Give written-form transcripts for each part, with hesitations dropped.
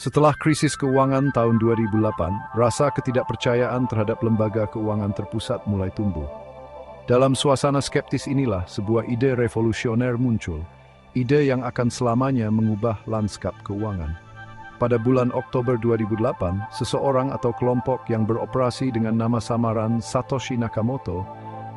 Setelah krisis keuangan tahun 2008, rasa ketidakpercayaan terhadap lembaga keuangan terpusat mulai tumbuh. Dalam suasana skeptis inilah sebuah ide revolusioner muncul, ide yang akan selamanya mengubah lanskap keuangan. Pada bulan Oktober 2008, seseorang atau kelompok yang beroperasi dengan nama samaran Satoshi Nakamoto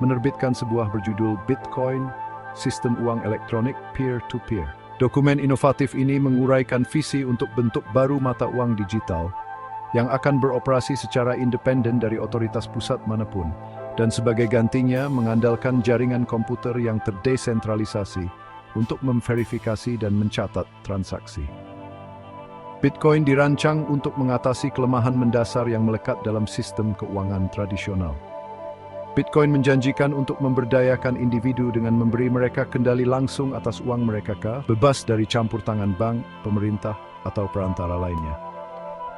menerbitkan sebuah berjudul Bitcoin, Sistem Uang Elektronik Peer-to-Peer. Dokumen inovatif ini menguraikan visi untuk bentuk baru mata uang digital yang akan beroperasi secara independen dari otoritas pusat manapun dan sebagai gantinya mengandalkan jaringan komputer yang terdesentralisasi untuk memverifikasi dan mencatat transaksi. Bitcoin dirancang untuk mengatasi kelemahan mendasar yang melekat dalam sistem keuangan tradisional. Bitcoin menjanjikan untuk memberdayakan individu dengan memberi mereka kendali langsung atas uang mereka, bebas dari campur tangan bank, pemerintah, atau perantara lainnya.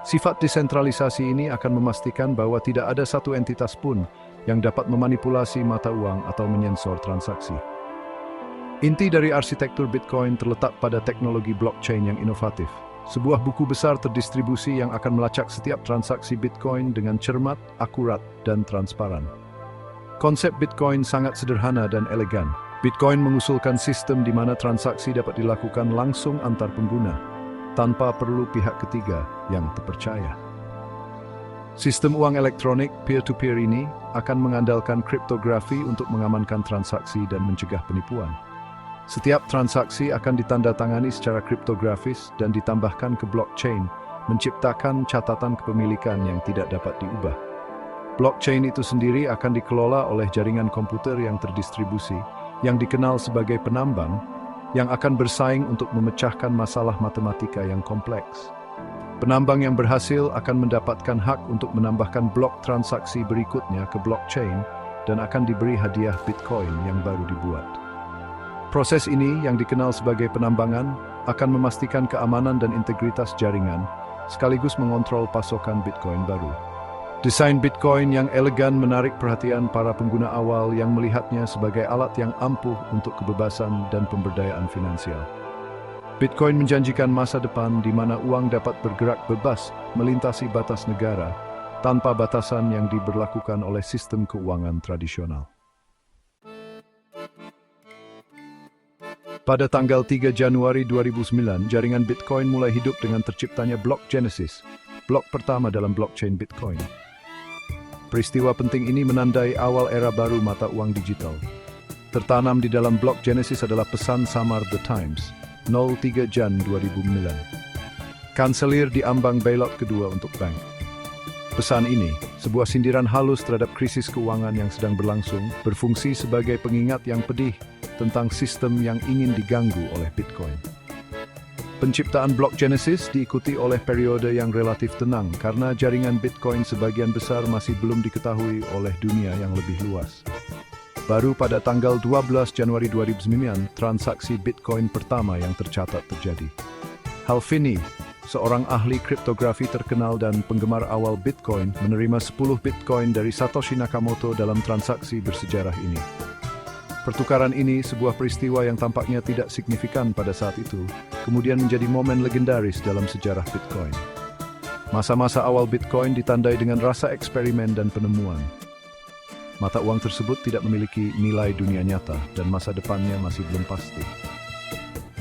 Sifat desentralisasi ini akan memastikan bahwa tidak ada satu entitas pun yang dapat memanipulasi mata uang atau menyensor transaksi. Inti dari arsitektur Bitcoin terletak pada teknologi blockchain yang inovatif. Sebuah buku besar terdistribusi yang akan melacak setiap transaksi Bitcoin dengan cermat, akurat, dan transparan. Konsep Bitcoin sangat sederhana dan elegan. Bitcoin mengusulkan sistem di mana transaksi dapat dilakukan langsung antar pengguna, tanpa perlu pihak ketiga yang terpercaya. Sistem uang elektronik peer-to-peer ini akan mengandalkan kriptografi untuk mengamankan transaksi dan mencegah penipuan. Setiap transaksi akan ditandatangani secara kriptografis dan ditambahkan ke blockchain, menciptakan catatan kepemilikan yang tidak dapat diubah. Blockchain itu sendiri akan dikelola oleh jaringan komputer yang terdistribusi, yang dikenal sebagai penambang, yang akan bersaing untuk memecahkan masalah matematika yang kompleks. Penambang yang berhasil akan mendapatkan hak untuk menambahkan blok transaksi berikutnya ke blockchain dan akan diberi hadiah Bitcoin yang baru dibuat. Proses ini, yang dikenal sebagai penambangan, akan memastikan keamanan dan integritas jaringan, sekaligus mengontrol pasokan Bitcoin baru. Desain Bitcoin yang elegan menarik perhatian para pengguna awal yang melihatnya sebagai alat yang ampuh untuk kebebasan dan pemberdayaan finansial. Bitcoin menjanjikan masa depan di mana uang dapat bergerak bebas melintasi batas negara tanpa batasan yang diberlakukan oleh sistem keuangan tradisional. Pada tanggal 3 Januari 2009, jaringan Bitcoin mulai hidup dengan terciptanya blok Genesis, blok pertama dalam blockchain Bitcoin. Peristiwa penting ini menandai awal era baru mata uang digital. Tertanam di dalam blok Genesis adalah pesan samar The Times, 03 Jan 2009. Kanselir diambang bailout kedua untuk bank. Pesan ini, sebuah sindiran halus terhadap krisis keuangan yang sedang berlangsung, berfungsi sebagai pengingat yang pedih tentang sistem yang ingin diganggu oleh Bitcoin. Penciptaan blok Genesis diikuti oleh periode yang relatif tenang karena jaringan Bitcoin sebagian besar masih belum diketahui oleh dunia yang lebih luas. Baru pada tanggal 12 Januari 2009, transaksi Bitcoin pertama yang tercatat terjadi. Hal Finney, seorang ahli kriptografi terkenal dan penggemar awal Bitcoin, menerima 10 Bitcoin dari Satoshi Nakamoto dalam transaksi bersejarah ini. Pertukaran ini, sebuah peristiwa yang tampaknya tidak signifikan pada saat itu, kemudian menjadi momen legendaris dalam sejarah Bitcoin. Masa-masa awal Bitcoin ditandai dengan rasa eksperimen dan penemuan. Mata uang tersebut tidak memiliki nilai dunia nyata dan masa depannya masih belum pasti.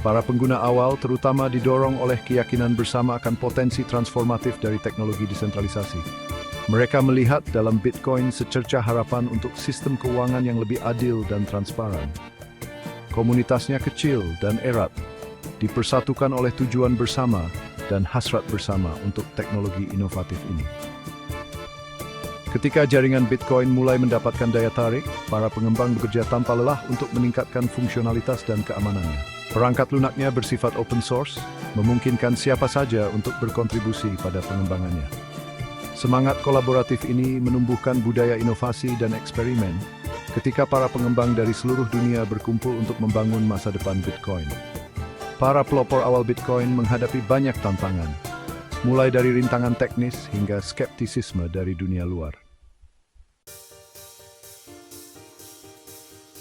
Para pengguna awal terutama didorong oleh keyakinan bersama akan potensi transformatif dari teknologi desentralisasi. Mereka melihat dalam Bitcoin secercah harapan untuk sistem keuangan yang lebih adil dan transparan. Komunitasnya kecil dan erat, dipersatukan oleh tujuan bersama dan hasrat bersama untuk teknologi inovatif ini. Ketika jaringan Bitcoin mulai mendapatkan daya tarik, para pengembang bekerja tanpa lelah untuk meningkatkan fungsionalitas dan keamanannya. Perangkat lunaknya bersifat open source, memungkinkan siapa saja untuk berkontribusi pada pengembangannya. Semangat kolaboratif ini menumbuhkan budaya inovasi dan eksperimen ketika para pengembang dari seluruh dunia berkumpul untuk membangun masa depan Bitcoin. Para pelopor awal Bitcoin menghadapi banyak tantangan, mulai dari rintangan teknis hingga skeptisisme dari dunia luar.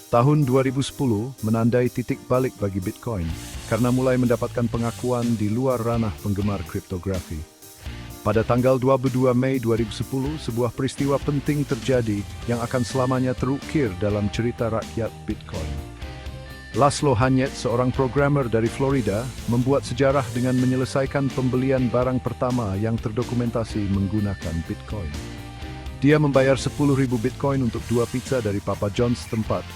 Tahun 2010 menandai titik balik bagi Bitcoin karena mulai mendapatkan pengakuan di luar ranah penggemar kriptografi. Pada tanggal 22 Mei 2010, sebuah peristiwa penting terjadi yang akan selamanya terukir dalam cerita rakyat Bitcoin. Laszlo Hanyecz, seorang programmer dari Florida, membuat sejarah dengan menyelesaikan pembelian barang pertama yang terdokumentasi menggunakan Bitcoin. Dia membayar 10.000 Bitcoin untuk 2 pizza dari Papa John's setempat.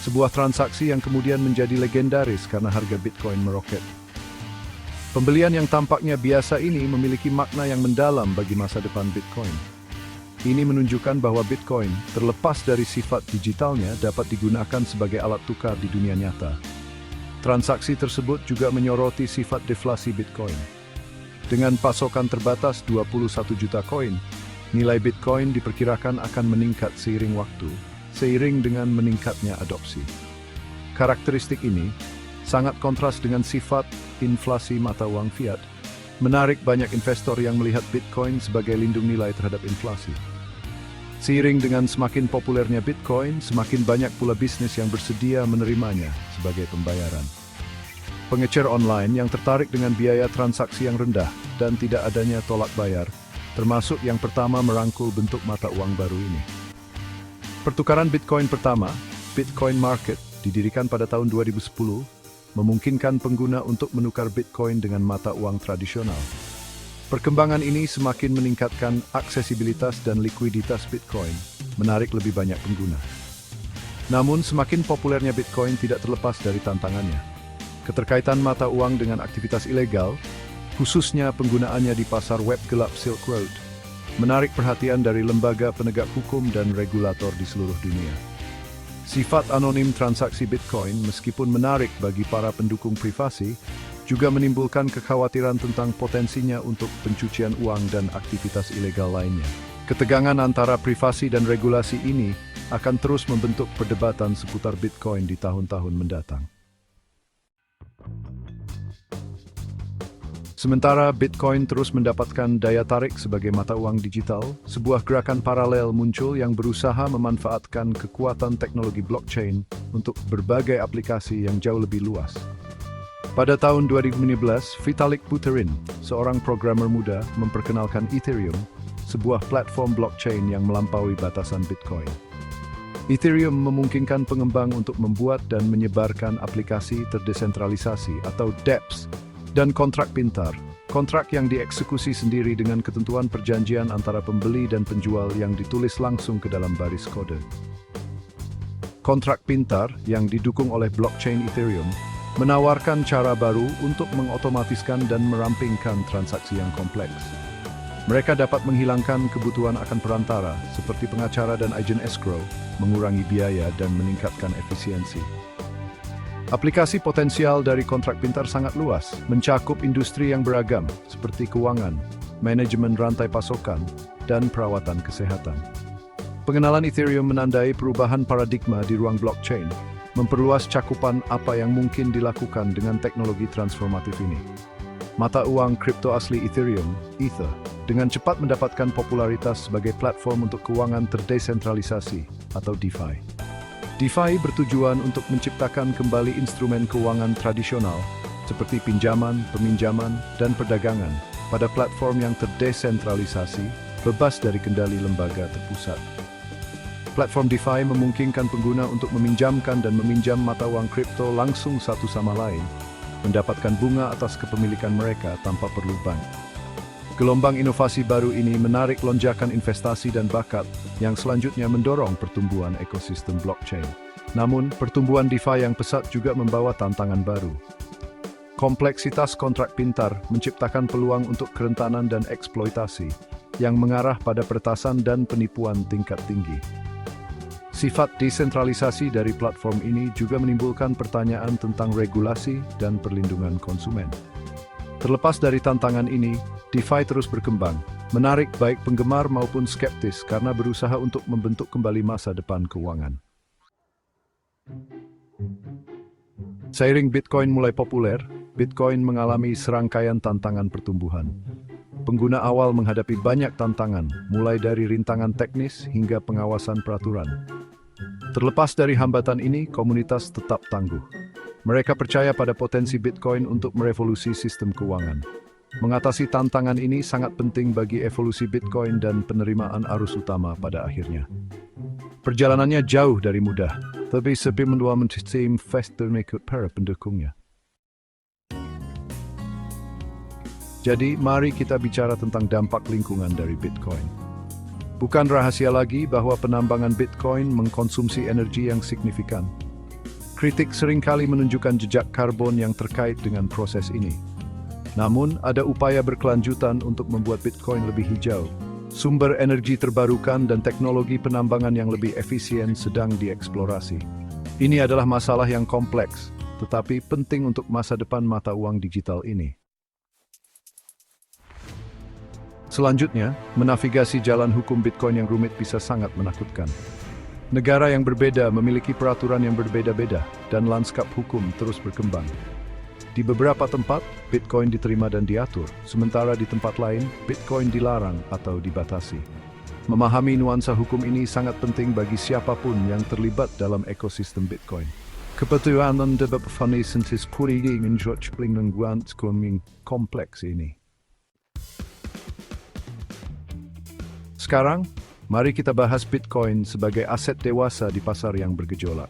Sebuah transaksi yang kemudian menjadi legendaris karena harga Bitcoin meroket. Pembelian yang tampaknya biasa ini memiliki makna yang mendalam bagi masa depan Bitcoin. Ini menunjukkan bahwa Bitcoin, terlepas dari sifat digitalnya, dapat digunakan sebagai alat tukar di dunia nyata. Transaksi tersebut juga menyoroti sifat deflasi Bitcoin. Dengan pasokan terbatas 21 juta koin, nilai Bitcoin diperkirakan akan meningkat seiring waktu, seiring dengan meningkatnya adopsi. Karakteristik ini sangat kontras dengan sifat inflasi mata uang fiat, menarik banyak investor yang melihat Bitcoin sebagai lindung nilai terhadap inflasi. Seiring dengan semakin populernya Bitcoin, semakin banyak pula bisnis yang bersedia menerimanya sebagai pembayaran. Pengecer online yang tertarik dengan biaya transaksi yang rendah dan tidak adanya tolak bayar, termasuk yang pertama merangkul bentuk mata uang baru ini. Pertukaran Bitcoin pertama, Bitcoin Market, didirikan pada tahun 2010, memungkinkan pengguna untuk menukar Bitcoin dengan mata uang tradisional. Perkembangan ini semakin meningkatkan aksesibilitas dan likuiditas Bitcoin, menarik lebih banyak pengguna. Namun, semakin populernya Bitcoin tidak terlepas dari tantangannya. Keterkaitan mata uang dengan aktivitas ilegal, khususnya penggunaannya di pasar web gelap Silk Road, menarik perhatian dari lembaga penegak hukum dan regulator di seluruh dunia. Sifat anonim transaksi Bitcoin, meskipun menarik bagi para pendukung privasi, juga menimbulkan kekhawatiran tentang potensinya untuk pencucian uang dan aktivitas ilegal lainnya. Ketegangan antara privasi dan regulasi ini akan terus membentuk perdebatan seputar Bitcoin di tahun-tahun mendatang. Sementara Bitcoin terus mendapatkan daya tarik sebagai mata uang digital, sebuah gerakan paralel muncul yang berusaha memanfaatkan kekuatan teknologi blockchain untuk berbagai aplikasi yang jauh lebih luas. Pada tahun 2015, Vitalik Buterin, seorang programmer muda, memperkenalkan Ethereum, sebuah platform blockchain yang melampaui batasan Bitcoin. Ethereum memungkinkan pengembang untuk membuat dan menyebarkan aplikasi terdesentralisasi atau dApps, dan kontrak pintar, kontrak yang dieksekusi sendiri dengan ketentuan perjanjian antara pembeli dan penjual yang ditulis langsung ke dalam baris kode. Kontrak pintar yang didukung oleh blockchain Ethereum menawarkan cara baru untuk mengotomatiskan dan merampingkan transaksi yang kompleks. Mereka dapat menghilangkan kebutuhan akan perantara seperti pengacara dan agen escrow, mengurangi biaya dan meningkatkan efisiensi. Aplikasi potensial dari kontrak pintar sangat luas, mencakup industri yang beragam seperti keuangan, manajemen rantai pasokan, dan perawatan kesehatan. Pengenalan Ethereum menandai perubahan paradigma di ruang blockchain, memperluas cakupan apa yang mungkin dilakukan dengan teknologi transformatif ini. Mata uang kripto asli Ethereum, Ether, dengan cepat mendapatkan popularitas sebagai platform untuk keuangan terdesentralisasi atau DeFi. DeFi bertujuan untuk menciptakan kembali instrumen keuangan tradisional seperti pinjaman, peminjaman, dan perdagangan pada platform yang terdesentralisasi, bebas dari kendali lembaga terpusat. Platform DeFi memungkinkan pengguna untuk meminjamkan dan meminjam mata uang kripto langsung satu sama lain, mendapatkan bunga atas kepemilikan mereka tanpa perlu bank. Gelombang inovasi baru ini menarik lonjakan investasi dan bakat yang selanjutnya mendorong pertumbuhan ekosistem blockchain. Namun, pertumbuhan DeFi yang pesat juga membawa tantangan baru. Kompleksitas kontrak pintar menciptakan peluang untuk kerentanan dan eksploitasi yang mengarah pada peretasan dan penipuan tingkat tinggi. Sifat desentralisasi dari platform ini juga menimbulkan pertanyaan tentang regulasi dan perlindungan konsumen. Terlepas dari tantangan ini, DeFi terus berkembang, menarik baik penggemar maupun skeptis karena berusaha untuk membentuk kembali masa depan keuangan. Seiring Bitcoin mulai populer, Bitcoin mengalami serangkaian tantangan pertumbuhan. Pengguna awal menghadapi banyak tantangan, mulai dari rintangan teknis hingga pengawasan peraturan. Terlepas dari hambatan ini, komunitas tetap tangguh. Mereka percaya pada potensi Bitcoin untuk merevolusi sistem keuangan. Mengatasi tantangan ini sangat penting bagi evolusi Bitcoin dan penerimaan arus utama pada akhirnya. Perjalanannya jauh dari mudah, tapi sepi mendua tim faster mengikut para pendukungnya. Jadi, mari kita bicara tentang dampak lingkungan dari Bitcoin. Bukan rahasia lagi bahwa penambangan Bitcoin mengkonsumsi energi yang signifikan. Kritik seringkali menunjukkan jejak karbon yang terkait dengan proses ini. Namun, ada upaya berkelanjutan untuk membuat Bitcoin lebih hijau. Sumber energi terbarukan dan teknologi penambangan yang lebih efisien sedang dieksplorasi. Ini adalah masalah yang kompleks, tetapi penting untuk masa depan mata uang digital ini. Selanjutnya, menavigasi jalan hukum Bitcoin yang rumit bisa sangat menakutkan. Negara yang berbeda memiliki peraturan yang berbeda-beda, dan lanskap hukum terus berkembang. Di beberapa tempat, Bitcoin diterima dan diatur, sementara di tempat lain, Bitcoin dilarang atau dibatasi. Memahami nuansa hukum ini sangat penting bagi siapapun yang terlibat dalam ekosistem Bitcoin. Kebetulan debat financial politik menjadi lingkungan kompleks ini. Sekarang, mari kita bahas Bitcoin sebagai aset dewasa di pasar yang bergejolak.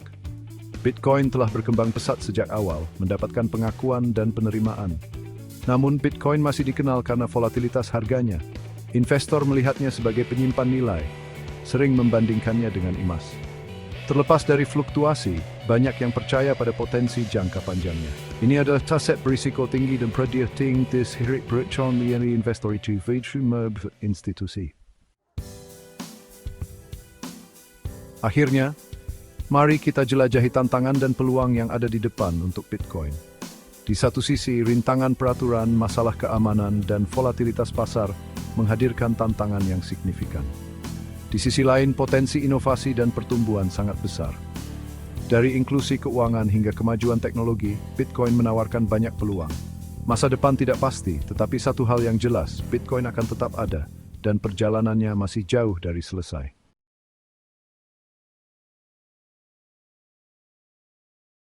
Bitcoin telah berkembang pesat sejak awal, mendapatkan pengakuan dan penerimaan. Namun Bitcoin masih dikenal karena volatilitas harganya. Investor melihatnya sebagai penyimpan nilai, sering membandingkannya dengan emas. Terlepas dari fluktuasi, banyak yang percaya pada potensi jangka panjangnya. Ini adalah aset berisiko tinggi dan predicting this hirik bercon liani investor itu institusi. Akhirnya, mari kita jelajahi tantangan dan peluang yang ada di depan untuk Bitcoin. Di satu sisi, rintangan peraturan, masalah keamanan, dan volatilitas pasar menghadirkan tantangan yang signifikan. Di sisi lain, potensi inovasi dan pertumbuhan sangat besar. Dari inklusi keuangan hingga kemajuan teknologi, Bitcoin menawarkan banyak peluang. Masa depan tidak pasti, tetapi satu hal yang jelas, Bitcoin akan tetap ada, dan perjalanannya masih jauh dari selesai.